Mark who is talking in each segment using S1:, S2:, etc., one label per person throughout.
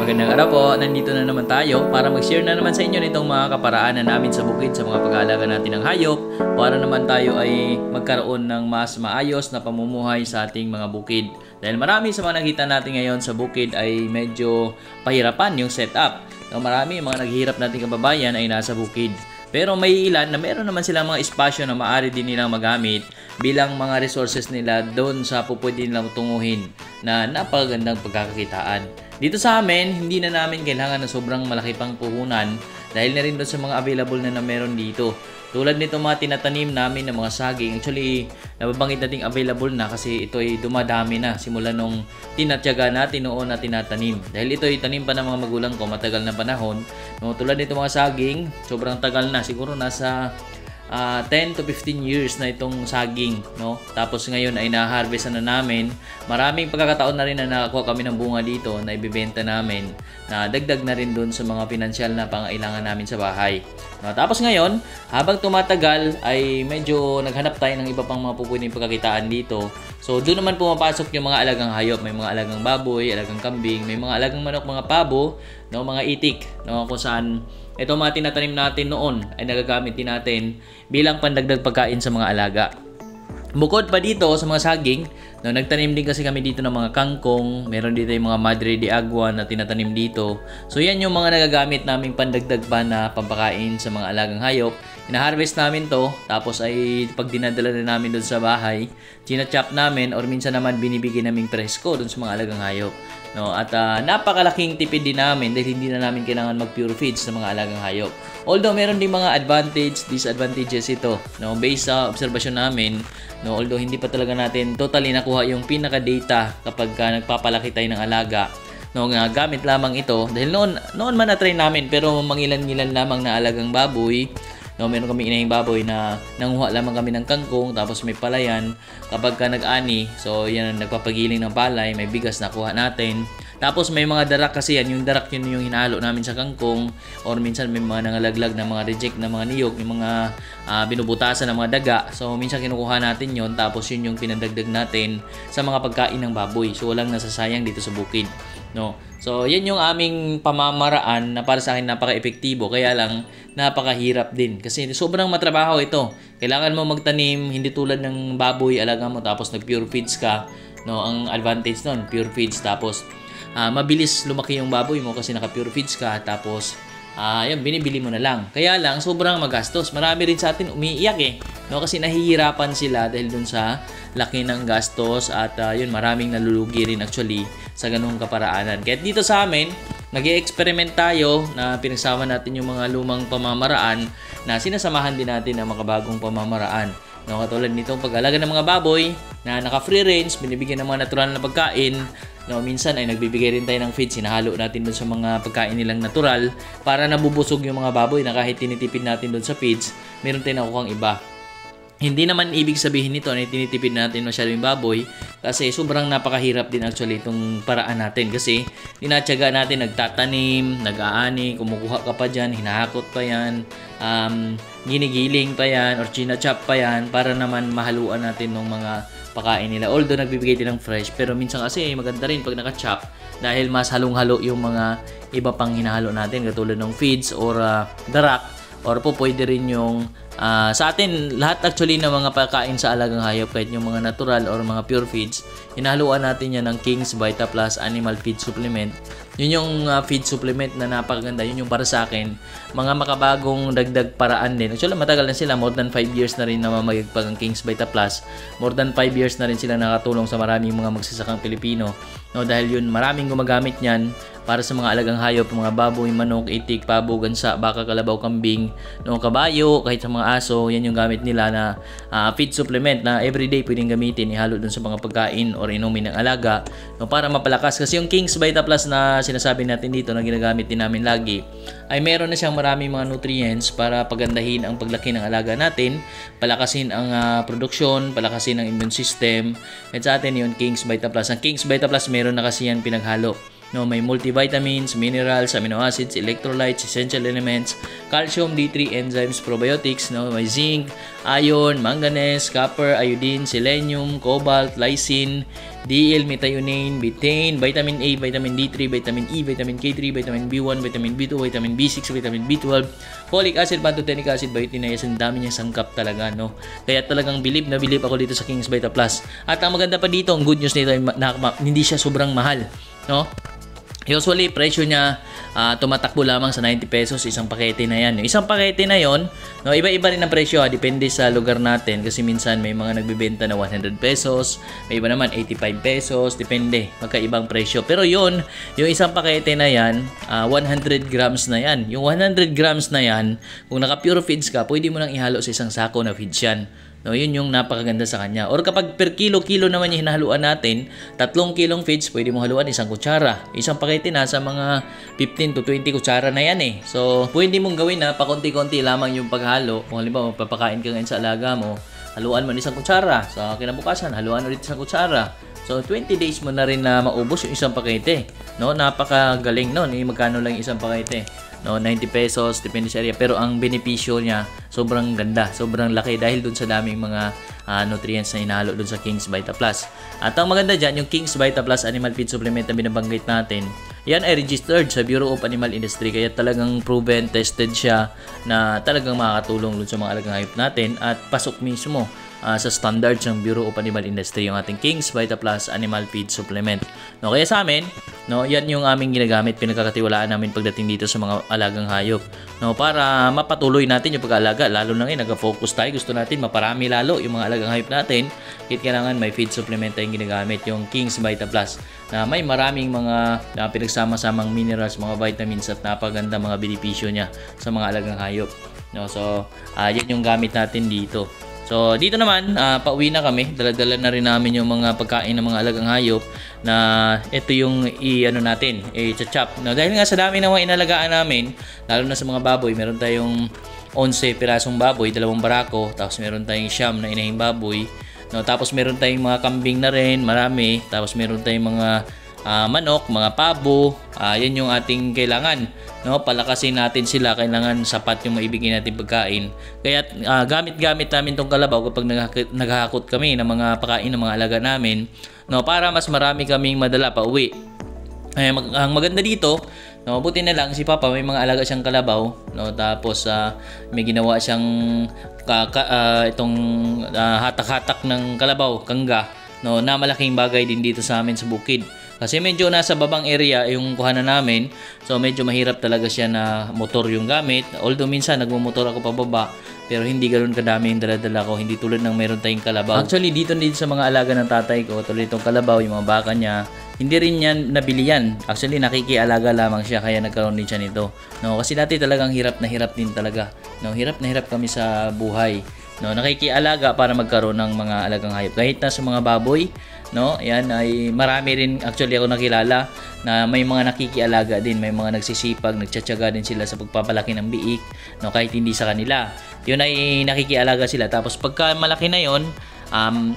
S1: Magandang araw po, nandito na naman tayo para mag-share na naman sa inyo nitong mga kaparaanan namin sa bukid sa mga pag-aalaga natin ng hayop para naman tayo ay magkaroon ng mas maayos na pamumuhay sa ating mga bukid. Dahil marami sa mga nakita natin ngayon sa bukid ay medyo pahirapan yung setup. Marami mga naghihirap nating kababayan ay nasa bukid. Pero may ilan na meron naman silang mga espasyo na maaari din nilang magamit bilang mga resources nila doon sa pupwede nilang tunguhin na napakagandang pagkakakitaan. Dito sa amin, hindi na namin kailangan na sobrang malaki pang puhunan dahil na rin doon sa mga available na meron dito. Tulad nito mga tinatanim namin ng mga saging. Actually, nababanggit natin available na kasi ito ay dumadami na simula nung tinatyaga natin noon na tinatanim. Dahil ito ay tanim pa ng mga magulang ko matagal na panahon. No, tulad nito mga saging, sobrang tagal na. Siguro nasa 10 to 15 years na itong saging, no? Tapos ngayon ay na-harvest na namin. Maraming pagkakataon na rin na nakakuha kami ng bunga dito na ibebenta namin na dagdag na rin doon sa mga pinansyal na pangailangan namin sa bahay. No, tapos ngayon, habang tumatagal ay medyo naghanap tayo ng iba pang mga pupwedeng pagkakitaan dito. So doon naman pumapasok yung mga alagang hayop, may mga alagang baboy, alagang kambing, may mga alagang manok, mga pabo, no, mga itik, no, kung saan ito mga tinatanim natin noon ay nagagamit din natin bilang pandagdag pagkain sa mga alaga. Bukod pa dito sa mga saging, no, nagtanim din kasi kami dito ng mga kangkong, meron dito yung mga madre de agua na tinatanim dito. So yan yung mga nagagamit naming pandagdag pa na pampakain sa mga alagang hayop. Ina-harvest namin to, tapos ay pag dinadala na namin doon sa bahay, china-chop namin or minsan naman binibigyan naming presko doon sa mga alagang hayop. No, at napakalaking tipid din namin dahil hindi na namin kailangan mag-pure feeds sa mga alagang hayop. Although meron din mga disadvantages ito, no, based sa obserbasyon namin, no, although hindi pa talaga natin totally nakuha yung pinaka-data kapag nagpapalaki tayo ng alaga. No, gamit lamang ito dahil noon man na-try namin pero mangilan-ngilan lamang na alagang baboy. No, meron kami inahing baboy na nanguha lamang kami ng kangkong tapos may palayan kapag ka nag-ani. So yan, nagpapagiling ng palay, may bigas na kuha natin. Tapos may mga darak kasi yan, yung darak yun yung hinalo namin sa kangkong or minsan may mga nangalaglag na mga reject na mga niyog, yung mga binubutasan ng mga daga. So minsan kinukuha natin yon tapos yun yung pinadagdag natin sa mga pagkain ng baboy. So walang nasasayang dito sa bukid. No. So yan yung aming pamamaraan na para sa akin napaka-epektibo, kaya lang napakahirap din kasi sobrang matrabaho ito. Kailangan mo magtanim, hindi tulad ng baboy alaga mo tapos nag-pure feeds ka. No, ang advantage nun, pure feeds tapos mabilis lumaki yung baboy mo kasi naka-pure feeds ka tapos yan, binibili mo na lang. Kaya lang, sobrang magastos. Marami rin sa atin umiiyak no? Kasi nahihirapan sila dahil dun sa laki ng gastos at yun, maraming nalulugi rin actually sa ganung kaparaanan. Kaya dito sa amin, nag-i-experiment tayo na pinagsama natin yung mga lumang pamamaraan na sinasamahan din natin ang makabagong pamamaraan. No, katulad nitong pag-alaga ng mga baboy na naka-free range, binibigyan ng mga natural na pagkain. No, minsan ay nagbibigay rin tayo ng feeds, hinahalo natin doon sa mga pagkain nilang natural para nabubusog yung mga baboy na kahit tinitipid natin doon sa feeds, meron tayong nakukuhang iba. Hindi naman ibig sabihin nito na tinitipid natin masyado yung baboy kasi sobrang napakahirap din actually itong paraan natin kasi tinatyaga natin, nagtatanim, nag-aani, kumukuha ka pa dyan, hinahakot pa yan, ginigiling pa yan or china-chop pa yan para naman mahaluan natin ng mga pakain nila. Although nagbibigay din ng fresh pero minsan kasi maganda rin pag naka-chop dahil mas halong-halo yung mga iba pang hinahalo natin katulad ng feeds or darak or po pwede rin yung sa atin, lahat actually ng mga pagkain sa alagang hayop, kahit yung mga natural or mga pure feeds, hinahaluan natin yan ng King's Vita Plus Animal Feed Supplement. Yun yung feed supplement na napakaganda. Yun yung para sa akin, mga makabagong dagdag paraan din. Actually, matagal na sila. More than 5 years na rin namamayagpag ang King's Vita Plus. More than 5 years na rin sila nakatulong sa maraming mga magsasakang Pilipino. No, dahil yun, maraming gumagamit niyan para sa mga alagang hayop, mga baboy, manok, itik, pabo, gansa, baka, kalabaw, kambing, no, kabayo, kahit sa mga aso, yan yung gamit nila na feed supplement na everyday pwedeng gamitin, ihalo dun sa mga pagkain or inumin ng alaga, no, para mapalakas. Kasi yung King's Vita Plus na sinasabi natin dito na ginagamit din namin lagi, ay meron na siyang maraming mga nutrients para pagandahin ang paglaki ng alaga natin, palakasin ang produksyon, palakasin ang immune system. At sa atin yun, King's Vita Plus. Ang King's Vita Plus meron na kasi yan pinaghalo. No, may multivitamins, minerals, amino acids, electrolytes, essential elements, calcium, D3, enzymes, probiotics, no, may zinc, iron, manganese, copper, iodine, selenium, cobalt, lysine, methionine, betaine, vitamin A, vitamin D3, vitamin E, vitamin K3, vitamin B1, vitamin B2, vitamin B6, vitamin B12, folic acid, pantothenic acid, biotin, niacin, dami niyang sangkap talaga, no? Kaya talagang bilib na bilib ako dito sa King's Vita Plus. At ang maganda pa dito, ang good news nito, hindi siya sobrang mahal, no? Usually, presyo niya tumatakbo lamang sa 90 pesos isang pakete na yan. Yung isang pakete na yon, no, iba-iba rin ang presyo, depende sa lugar natin kasi minsan may mga nagbebenta na 100 pesos, may iba naman 85 pesos, depende, magkaibang presyo. Pero yon, yung isang pakete na yan, 100 grams na yan. Yung 100 grams na yan, kung naka-pure feeds ka, pwede mo nang ihalo sa isang sako na feeds yan. No, yun yung napakaganda sa kanya. Or kapag per kilo naman yung hinahaluan natin, 3 kilong feeds, pwede mo haluan isang kutsara. Isang pakete na sa mga 15 to 20 kutsara na yan eh. So, pwede mong gawin na pakonti-konti lamang yung paghalo. Kung halimbawa, magpapakain ka ngayon sa alaga mo, haluan mo isang kutsara. Sa kinabukasan, haluan ulit isang kutsara. So, 20 days mo na rin na maubos yung isang pakete. No, napakagaling no. Magkano lang yung isang pakete? No, 90 pesos, depende sa area. Pero ang benepisyo niya, sobrang ganda, sobrang laki dahil dun sa daming mga nutrients na inahalo dun sa King's Vita Plus. At ang maganda dyan, yung King's Vita Plus Animal Feed Supplement na binabanggit natin, yan ay registered sa Bureau of Animal Industry. Kaya talagang proven, tested siya na talagang makakatulong dun sa mga alagang hayop natin at pasok mismo sa standards ng Bureau of Animal Industry yung ating King's Vita Plus Animal Feed Supplement. No, kaya sa amin, no, yan yung aming ginagamit, pinagkakatiwalaan namin pagdating dito sa mga alagang hayop. No, para mapatuloy natin yung pag-aalaga, lalo na ngayon nag-focus tayo, gusto natin maparami lalo yung mga alagang hayop natin. Kailangan may feed supplement tayong ginagamit, yung King's Vita Plus na may maraming mga pinagsama-samang minerals, mga vitamins at napaganda mga benepisyo niya sa mga alagang hayop. No, so yan yung gamit natin dito. So, dito naman, pauwi na kami. Dala-dala na rin namin yung mga pagkain ng mga alagang hayop na ito yung natin, i-chop. No, dahil nga sa dami ng mga inalagaan namin, lalo na sa mga baboy, meron tayong 11 pirasong baboy, 2 barako, tapos meron tayong siyam na inahing baboy. No, tapos meron tayong mga kambing na rin, marami. Tapos meron tayong mga manok, mga pabo. Yan yung ating kailangan. No, palakasin natin sila, kailangan sapat yung maibigay natin pagkain. Kaya gamit-gamit namin tong kalabaw kapag naghahakot kami ng mga pagkain ng mga alaga namin, no, para mas marami kaming madala pa uwi. Ang maganda dito, no, buti na lang si Papa may mga alaga siyang kalabaw, no, tapos may ginawa siyang itong hatak-hatak ng kalabaw, kangga, no, na malaking bagay din dito sa amin sa bukid. Kasi medyo nasa babang area yung kuhanan namin. So medyo mahirap talaga siya na motor yung gamit. Although minsan nagmumotor ako pababa, pero hindi ganoon kadami yung dala-dala ko. Hindi tulad ng meron tayong kalabaw. Actually dito sa mga alaga ng tatay ko, tulad itong kalabaw, yung mga baka niya, hindi rin yan nabili yan. Actually nakikialaga lamang siya, kaya nagkaroon din siya nito. No, kasi dati talagang hirap na hirap din talaga. No, hirap na hirap kami sa buhay. No, nakikialaga para magkaroon ng mga alagang hayop. Kahit na sa mga baboy, no, yan ay marami rin actually ako nakilala na may mga nakikialaga din, may mga nagsisipag, nagtsatsaga din sila sa pagpapalaki ng biik, no, kahit hindi sa kanila. Yun ay nakikialaga sila. Tapos pagka malaki na yon,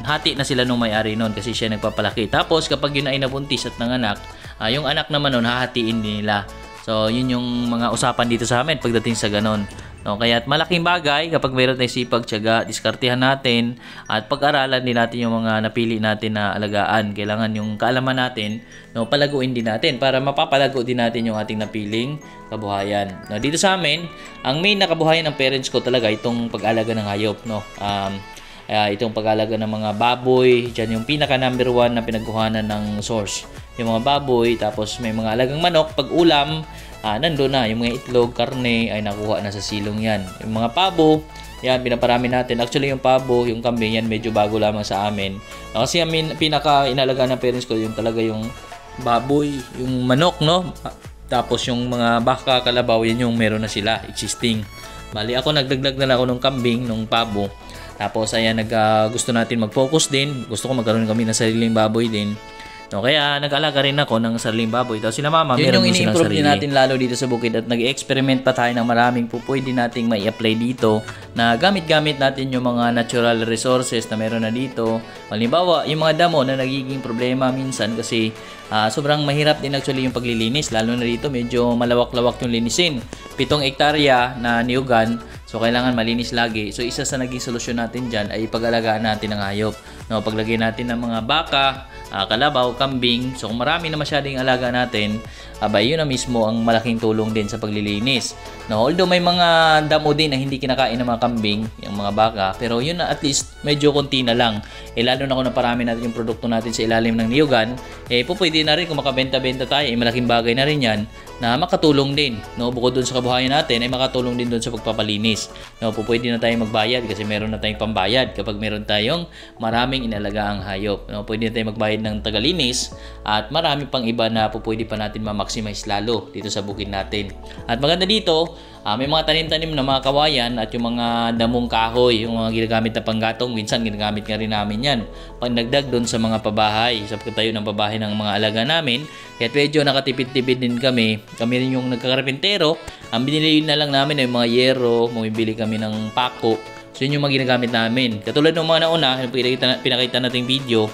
S1: hati na sila nung may-ari noon kasi siya nagpapalaki. Tapos kapag yun ay nabuntis at nanganak, yung anak naman noon hahatiin din nila. So yun yung mga usapan dito sa amin pagdating sa ganon. No, kaya malaking bagay kapag mayroon tayong sipag, tiyaga, diskartehan natin at pag-aralan din natin yung mga napili natin na alagaan. Kailangan yung kaalaman natin, no, palaguin din natin para mapapalago din natin yung ating napiling kabuhayan. No, dito sa amin, ang main na kabuhayan ng parents ko talaga itong pag-alaga ng hayop, no. Itong pag-alaga ng mga baboy, dyan yung pinaka number 1 na pinagkuhanan ng source. Yung mga baboy, tapos may mga alagang manok, pag ulam, nandun na, yung mga itlog, karne ay nakuha na sa silong yan. Yung mga pabo, yan, pinaparami natin. Actually, yung pabo, yung kambing, yan medyo bago lamang sa amin. Kasi ang pinaka-inalagaan ng parents ko, yung talaga yung baboy, yung manok, no? Tapos yung mga baka, kalabaw, yan yung meron na sila, existing. Bali, ako nagdagdag na lang ako ng kambing, ng pabo. Tapos, ayan, gusto natin mag-focus din. Gusto ko magkaroon kami ng sariling baboy din. No, kaya nag-alaga rin ako ng sariling baboy. Tapos sila mama, meron din silang sarili. Yun yung ini-improve natin lalo dito sa bukid at nag-experiment pa tayo ng maraming pwede nating mai-apply dito na gamit-gamit natin yung mga natural resources na meron na dito. Halimbawa, yung mga damo na nagiging problema minsan kasi sobrang mahirap din actually yung paglilinis. Lalo na dito, medyo malawak-lawak yung linisin. 7 hektarya na niyugan. So, kailangan malinis lagi. So, isa sa naging solusyon natin dyan ay pag-alagaan natin ng hayop. No, paglagay natin ng mga baka, kalabaw, kambing. So kung marami na masyadong alaga natin, abay yun na mismo ang malaking tulong din sa paglilinis. No, although may mga damo din na hindi kinakain ng mga kambing, yung mga baka, pero yun na at least medyo konti na lang. Lalo na kung naparami natin yung produkto natin sa ilalim ng niyugan, pwede na rin kung makabenta-benta tayo, malaking bagay na rin yan na makatulong din. No, bukod dun sa kabuhayan natin, ay makatulong din dun sa pagpapalinis. No, pwede na tayong magbayad kasi meron na tayong pambayad kapag meron tayong maraming inalagaang hayop. No, pwede na tayong magbayad ng tagalinis at marami pang iba na pwede pa natin ma-maximize lalo dito sa bukid natin. At maganda dito, may mga tanim-tanim na mga kawayan at yung mga damong kahoy, yung mga ginagamit na panggatong, minsan ginagamit nga rin namin yan pangdagdag doon sa mga pabahay, sa pagtayo ng pabahay ng mga alaga namin. Kaya medyo nakatipid-tipid din kami rin yung nagkakarpentero. Ang binili na lang namin ay mga yero, bumibili kami ng pako. So yun yung mga ginagamit namin. Katulad ng mga nauna, pinakita nating video,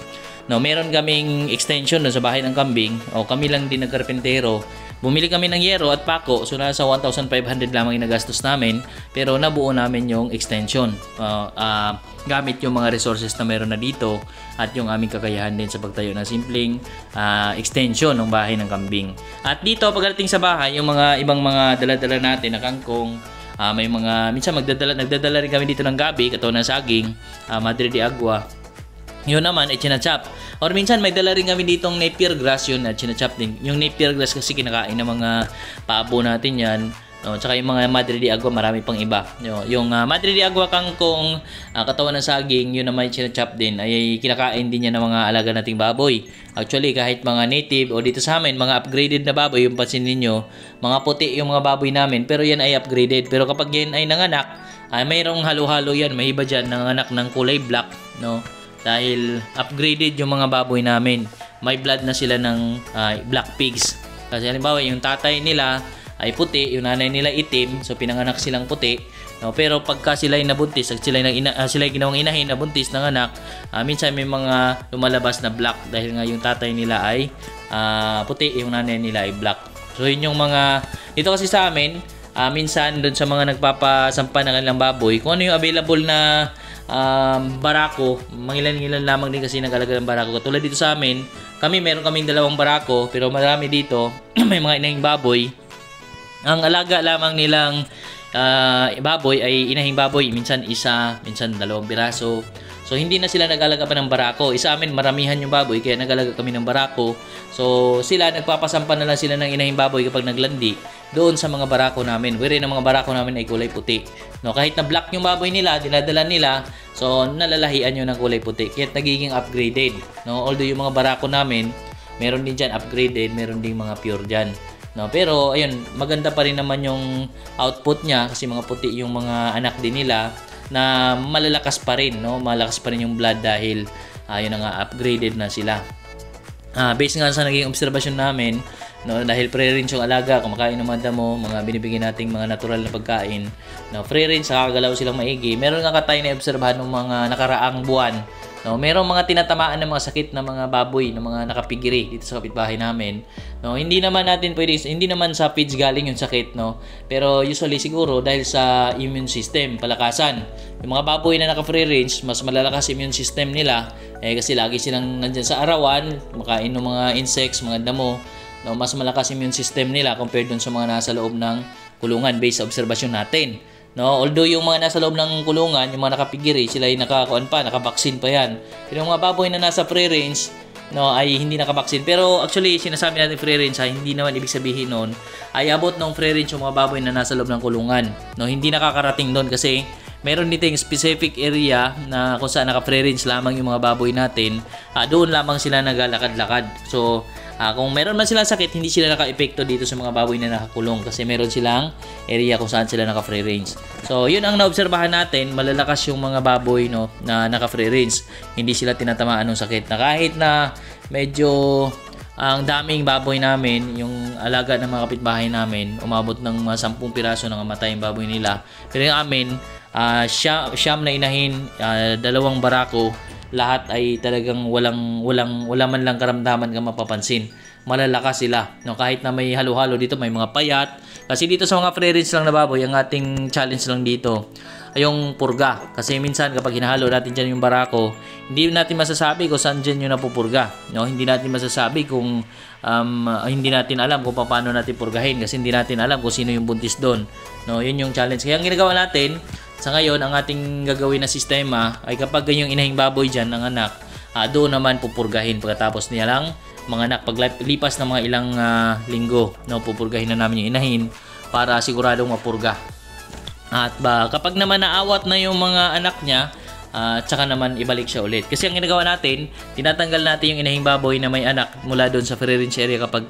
S1: no, meron kaming extension doon sa bahay ng kambing. Kami lang din nagkarpentero. Bumili kami ng yero at pako, so nasa 1,500 lamang yung nagastos namin, pero nabuo namin yung extension gamit yung mga resources na meron na dito at yung aming kakayahan din sa pagtayo ng simpleng extension ng bahay ng kambing. At dito pagdating sa bahay, yung mga ibang mga dala-dala natin na kangkong, may mga minsan nagdadala rin kami dito ng gabi, katulad ng saging, madre de agua. Yun naman ay chinachap. Or minsan may dala rin kami ditong napier grass, yun na chinachap din. Yung napier grass kasi kinakain ng mga pabo natin yan. No, tsaka yung mga madre de agua, marami pang iba. Yung madre de agua kangkong, katawan ng saging, yun naman chinachap din. Ay kinakain din yan ng mga alaga nating baboy. Actually, kahit mga native o dito sa amin, mga upgraded na baboy, yung pansin ninyo, mga puti yung mga baboy namin, pero yan ay upgraded. Pero kapag yan ay nanganak, mayroong halo-halo yan. May iba dyan nanganak ng kulay black, no? Dahil upgraded yung mga baboy namin. May blood na sila ng black pigs. Kasi halimbawa yung tatay nila ay puti, yung nanay nila itim, so pinanganak silang puti. No, pero pagka sila ay nabuntis, sila ay ginawang inahin, nabuntis ng anak, minsan may mga lumalabas na black dahil nga yung tatay nila ay puti, yung nanay nila ay black. So yun yung mga, dito kasi sa amin, minsan doon sa mga nagpapasampa ng kanilang baboy, kung ano yung available na barako, mangilan-ngilan lamang din kasi nag-alaga ng barako. Katulad dito sa amin, meron kaming 2 barako, pero marami dito, may mga inahing baboy. Ang alaga lamang nilang baboy ay inahing baboy, minsan isa, minsan 2 piraso. So hindi na sila nag-alaga pa ng barako. Isa amin maramihan yung baboy kaya nag-alaga kami ng barako. So sila nagpapasampa na lang sila ng inahing baboy kapag naglandi doon sa mga barako namin. Wherein ang mga barako namin ay kulay puti. No, kahit na black yung baboy nila, dinadala nila, so nalalahian yun ng kulay puti. Kaya nagiging upgraded. No, although yung mga barako namin, meron din dyan upgraded, meron din mga pure dyan. No, pero ayun, maganda pa rin naman yung output niya kasi mga puti yung mga anak din nila na malalakas pa rin, no? Malakas pa rin yung blood dahil yun na nga, upgraded na sila. Based nga sa naging obserbasyon namin, no, dahil free-range yung alaga, kumakain ng mga damo, mga binibigyan nating mga natural na pagkain, no, free-range, nakakagalaw silang maigi. Meron nga tayo na obserbahan ng mga nakaraang buwan. No, merong mga tinatamaan ng mga sakit na mga baboy, ng mga nakapigiri dito sa kapitbahay namin. No, hindi naman sa feeds galing yung sakit, no. Pero usually siguro dahil sa immune system, palakasan. Yung mga baboy na naka-free range, mas malalakas immune system nila kasi lagi silang nandiyan sa arawan, makain ng mga insects, mga damo. No, mas malakas immune system nila compared dun sa mga nasa loob ng kulungan based sa obserbasyon natin. No, although yung mga nasa loob ng kulungan, yung mga nakapigiri, sila ay nakabaksin pa yan. Pero yung mga baboy na nasa free range, no, ay hindi nakabaksin. Pero actually, sinasabi natin free range, hindi naman ibig sabihin nun ay abot ng free range yung mga baboy na nasa loob ng kulungan. No, hindi nakakarating doon kasi meron dito yung specific area na kung saan naka-free range lamang yung mga baboy natin. Doon lamang sila nagalakad-lakad. So, kung meron man silang sakit, hindi sila naka-epekto dito sa mga baboy na nakakulong kasi meron silang area kung saan sila naka-free range. So, yun ang naobserbahan natin, malalakas yung mga baboy, no, na naka-free range. Hindi sila tinatamaan ng sakit. Na kahit na medyo ang daming baboy namin, yung alaga ng mga kapitbahay namin, umabot ng mga 10 piraso na namatay yung baboy nila. Pero yung amin, siyam na inahin, 2 barako, lahat ay talagang wala man lang karamdaman ka mapapansin. malalakas sila. No, kahit na may halo-halo dito, may mga payat. Kasi dito sa mga free range lang na baboy, ang ating challenge lang dito ay yung purga. Kasi minsan kapag hinahalo natin dyan yung barako, hindi natin masasabi kung saan dyan yung napupurga. No, hindi natin masasabi kung hindi natin alam kung paano natin purgahin kasi hindi natin alam kung sino yung buntis doon. No, yun yung challenge. Kaya ang ginagawa natin sa ngayon, ang ating gagawin na sistema ay kapag yung inahing baboy dyan ng anak, doon naman pupurgahin pagkatapos niya lang mga anak. Paglipas ng mga ilang linggo, no, pupurgahin na namin yung inahin para siguradong mapurga. At kapag naman naawat na yung mga anak niya, tsaka naman ibalik siya ulit. Kasi ang ginagawa natin, tinatanggal natin yung inahing baboy na may anak mula doon sa free range area kapag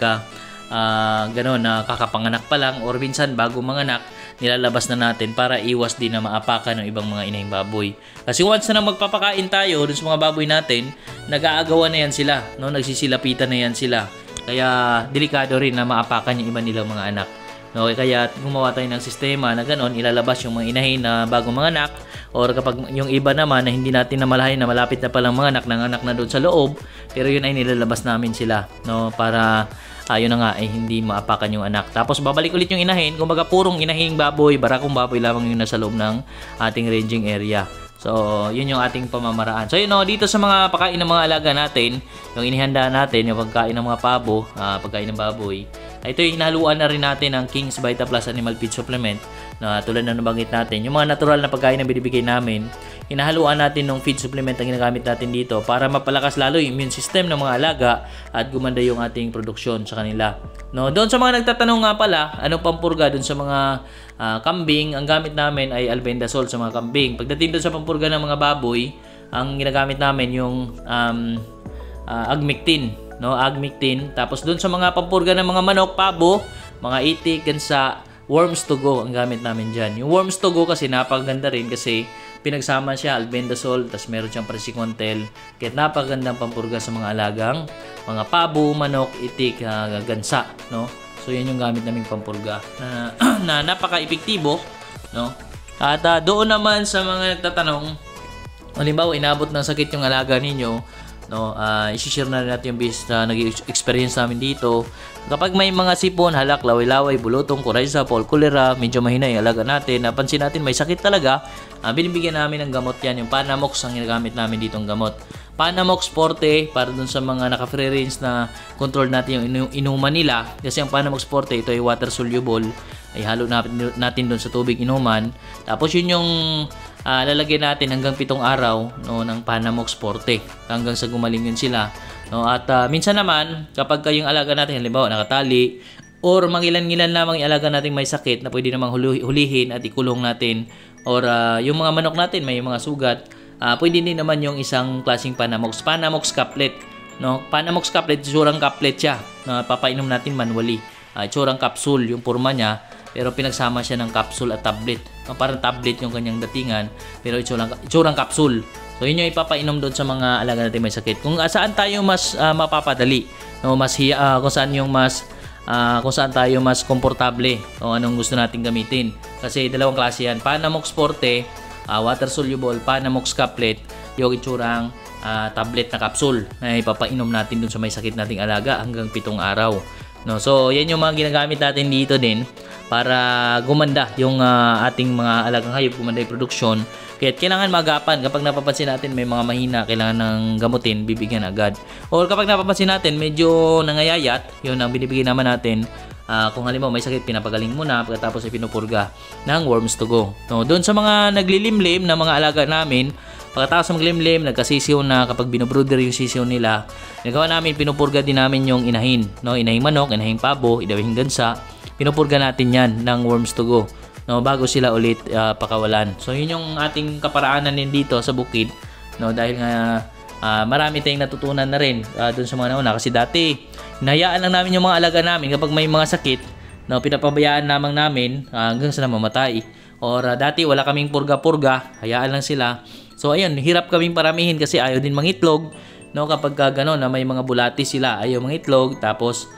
S1: gano'n na kakapanganak pa lang or minsan bago manganak, nilalabas na natin para iwas din na maapakan ng ibang mga inahing baboy. Kasi once na magpapakain tayo dun sa mga baboy natin, nag-aagawan na yan sila, no? Nagsisilapitan na yan sila. Kaya delikado rin na maapakan yung iba nilang mga anak. No, kaya gumawa tayo ng sistema na gano'n, ilalabas yung mga inahin na bagong mga anak or kapag yung iba naman na hindi natin namalayan na malapit na palang mga anak na doon sa loob, pero yun ay nilalabas namin sila, no, para yun na nga ay hindi maapakan yung anak. Tapos babalik ulit yung inahin, kumbaga purong inahing baboy, barakong baboy lamang yung nasa loob ng ating ranging area. So, yun yung ating pamamaraan. So, yun o, dito sa mga pagkain ng mga alaga natin, yung inihanda natin, yung pagkain ng mga pabo, pagkain ng baboy, ito yung hinaluan na rin natin ng King's Vita Plus Animal Feed Supplement na tulad na nabanggit natin. Yung mga natural na pagkain na binibigay namin, hinahaluan natin ng feed supplement ang ginagamit natin dito para mapalakas lalo yung immune system ng mga alaga at gumanda yung ating produksyon sa kanila. No, doon sa mga nagtatanong nga pala, anong pampurga doon sa mga kambing, ang gamit namin ay albendazole sa mga kambing. Pagdating doon sa pampurga ng mga baboy, ang ginagamit namin yung agmectin. No, agmectin. Tapos doon sa mga pampurga ng mga manok, pabo, mga itik, gansa, worms to go ang gamit namin dyan. Yung worms to go kasi napakaganda rin kasi pinagsama siya albendazole, tapos meron siyang presicontel. Kaya napakagandang pampurga sa mga alagang mga pabo, manok, itik, gansa, no? So yan yung gamit naming pampurga na napaka-epektibo, no? At doon naman sa mga nagtatanong, halimbawa inabot ng sakit yung alaga ninyo, no, i-share na natin yung base na nag-experience namin dito. Kapag may mga sipon, halak, laway-laway, bulutong, coryza, fall, cholera, medyo mahina yung alaga natin, napansin natin may sakit talaga, binibigyan namin ng gamot yan. Yung Panamox ang ginagamit namin dito ng gamot. Panamox Forte para dun sa mga naka-free range na control natin yung inuman nila. Kasi ang Panamox Forte, ito ay water soluble, ay halo natin dun sa tubig inuman. Tapos yun yung lalagyan natin hanggang 7 araw, no, ng Panamox Forte hanggang sa gumaling yun sila, no. At minsan naman kapag kayong alaga natin halimbawa nakatali or mangilan-ngilan lamang yung alaga natin may sakit na pwede namang hulihin at ikulong natin or yung mga manok natin may mga sugat, pwede din naman yung isang klaseng Panamox couplet, no. Panamox couplet, tsurang couplet siya na papainom natin manually. Tsurang capsule yung porma niya, pero pinagsama siya ng capsule at tablet. Parang tablet yung kanyang datingan, pero itsurang capsule. So yun yung ipapainom doon sa mga alaga natin may sakit. Kung saan tayo mas mapapadali, no, kung saan tayo mas komportable o anong gusto nating gamitin. Kasi dalawang klase yan, Panamox Forte, water soluble, Panamox couplet, yung itsurang tablet na capsule na ipapainom natin doon sa may sakit nating alaga hanggang 7 araw. No, so yan yung mga ginagamit natin dito din para gumanda yung ating mga alagang hayop, gumanda yung produksyon. Kaya kailangan magapan kapag napapansin natin may mga mahina, kailangan ng gamutin, bibigyan agad. Or kapag napapansin natin medyo nangayayat, yun ang binibigyan naman natin. Kung halimbawa may sakit, pinapagaling muna pagkatapos ay pinupurga ng worms to go. No, doon sa mga naglilimlim na mga alaga namin, pagkatapos ng maglimlim, nagkasisiw na kapag binobruder yung sisiw nila, nagawa namin, pinupurga din namin yung inahin. No, inahing manok, inahing pabo, inahing gansa, pinupurga natin yan ng worms to go, no, bago sila ulit pakawalan. So yun yung ating kaparaanan din dito sa bukid, no, dahil nga marami tayong natutunan na rin dun sa mga nauna. Kasi dati hinayaan lang namin yung mga alaga namin kapag may mga sakit, no, pinapabayaan lamang namin hanggang sila mamatay. Or dati wala kaming purga-purga, hayaan lang sila. So ayun, hirap kaming paramihin kasi ayaw din mangitlog, no, kapag gano'n na may mga bulati sila, ayaw mangitlog. Tapos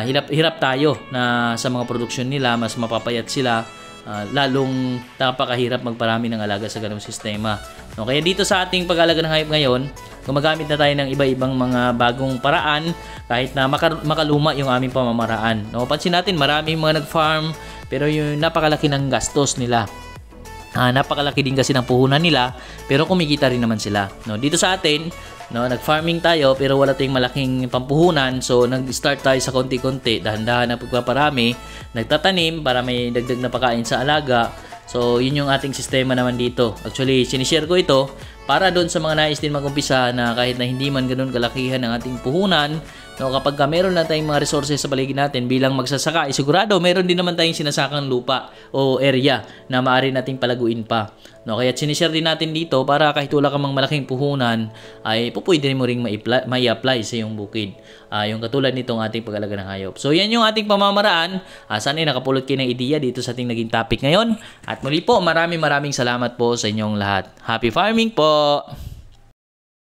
S1: hirap tayo na sa mga produksyon nila, mas mapapayat sila, lalong napakahirap magparami ng alaga sa ganung sistema. No, kaya dito sa ating pag-alaga ng hayop ngayon, gumagamit na tayo ng iba-ibang mga bagong paraan kahit na makaluma yung aming pamamaraan. No, pansin natin maraming mga nag-farm pero yung napakalaki ng gastos nila. Napakalaki din kasi ng puhunan nila pero kumikita rin naman sila. No, dito sa atin, no, nag-farming tayo pero wala tayong malaking pampuhunan. So nag-start tayo sa konti-konti, dahan-dahan na pagpaparami, nagtatanim para may dagdag na pagkain sa alaga. So yun yung ating sistema naman dito. Actually, sinishare ko ito para doon sa mga nais din mag-umpisa na kahit na hindi man ganoon kalakihan ng ating puhunan, no, kapag meron na tayong mga resources sa paligid natin bilang magsasaka, sigurado meron din naman tayong sinasakang lupa o area na maaari nating palaguin pa. No, kaya sinishare din natin dito para kahit wala ka mang malaking puhunan ay pwede mo ring mai-apply sa iyong bukid. Yung katulad nitong ating pag-alaga ng hayop. So yan yung ating pamamaraan. Sana ay nakapulot kayo ng ideya dito sa ating naging topic ngayon. At muli po, maraming salamat po sa inyong lahat. Happy farming po!